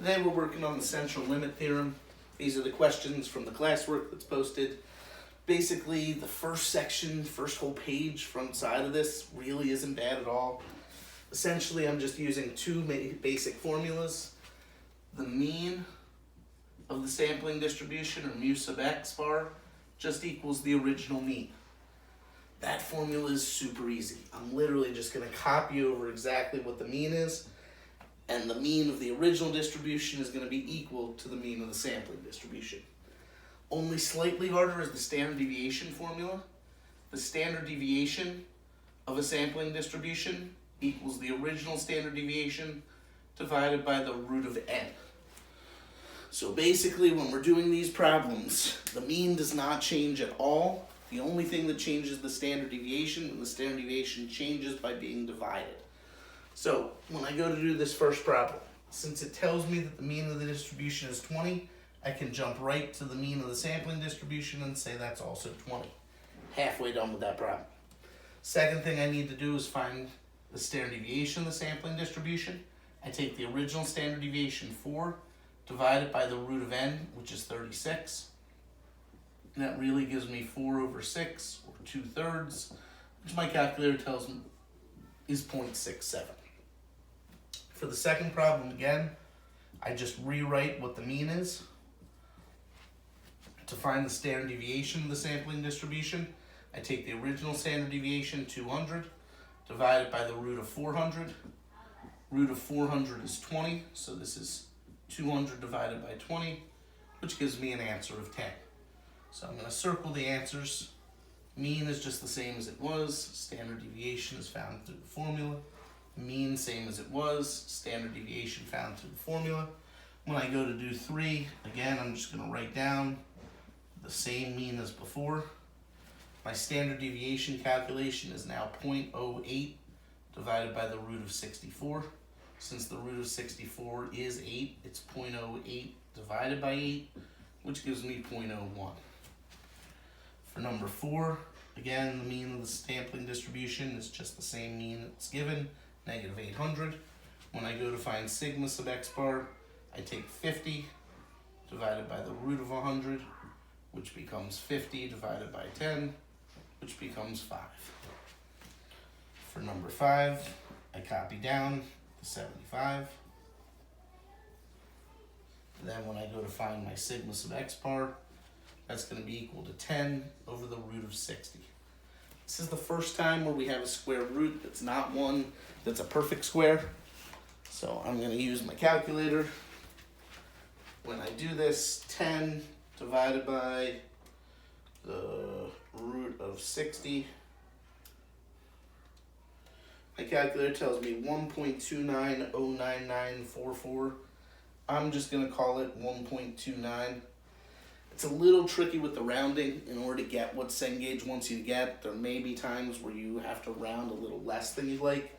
Today we're working on the central limit theorem. These are the questions from the classwork that's posted. Basically, the first section, first whole page front side of this really isn't bad at all. Essentially, I'm just using two basic formulas. The mean of the sampling distribution, or mu sub x bar, just equals the original mean. That formula is super easy. I'm literally just going to copy over exactly what the mean is, and the mean of the original distribution is going to be equal to the mean of the sampling distribution. Only slightly harder is the standard deviation formula. The standard deviation of a sampling distribution equals the original standard deviation divided by the root of n. So basically, when we're doing these problems, the mean does not change at all. The only thing that changes is the standard deviation, and the standard deviation changes by being divided. So when I go to do this first problem, since it tells me that the mean of the distribution is 20, I can jump right to the mean of the sampling distribution and say that's also 20. Halfway done with that problem. Second thing I need to do is find the standard deviation of the sampling distribution. I take the original standard deviation 4, divided by the root of n, which is 36. And that really gives me 4 over 6, or 2/3, which my calculator tells me is 0.67. For the second problem, again, I just rewrite what the mean is. To find the standard deviation of the sampling distribution, I take the original standard deviation, 200, divided by the root of 400. Root of 400 is 20, so this is 200 divided by 20, which gives me an answer of 10. So I'm going to circle the answers. Mean is just the same as it was. Standard deviation is found through the formula. Mean, same as it was. Standard deviation found through the formula. When I go to do 3, again, I'm just going to write down the same mean as before. My standard deviation calculation is now 0.08 divided by the root of 64. Since the root of 64 is 8, it's 0.08 divided by 8, which gives me 0.01. For number 4, again, the mean of the sampling distribution is just the same mean that's given, negative 800. When I go to find sigma sub x bar, I take 50 divided by the root of 100, which becomes 50 divided by 10, which becomes 5. For number 5, I copy down the 75. And then when I go to find my sigma sub x bar, that's going to be equal to 10 over the root of 60. This is the first time where we have a square root that's not one that's a perfect square. So I'm going to use my calculator. When I do this, 10 divided by the root of 60. My calculator tells me 1.2909944. I'm just going to call it 1.29. It's a little tricky with the rounding. In order to get what Cengage wants you to get, there may be times where you have to round a little less than you'd like.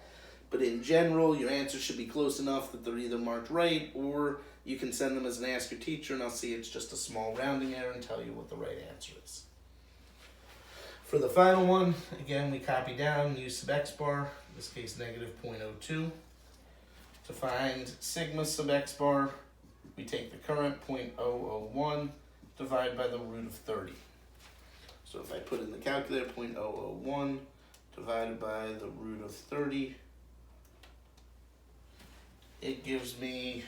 But in general, your answers should be close enough that they're either marked right, or you can send them as an ask your teacher and I'll see it's just a small rounding error and tell you what the right answer is. For the final one, again, we copy down u sub x bar, in this case negative 0.02. To find sigma sub x bar, we take the current 0.001 divided by the root of 30. So if I put in the calculator 0.001 divided by the root of 30, it gives me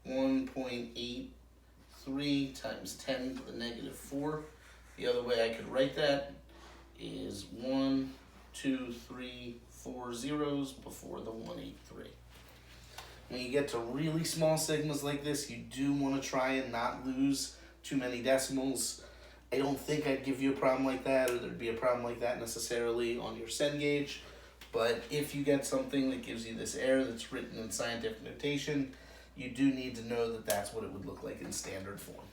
1.83 times 10 to the negative 4. The other way I could write that is 1, 2, 3, 4 zeros before the 183. When you get to really small sigmas like this, you do want to try and not lose too many decimals. I don't think I'd give you a problem like that, or there'd be a problem like that necessarily on your Cengage. But if you get something that gives you this error that's written in scientific notation, you do need to know that that's what it would look like in standard form.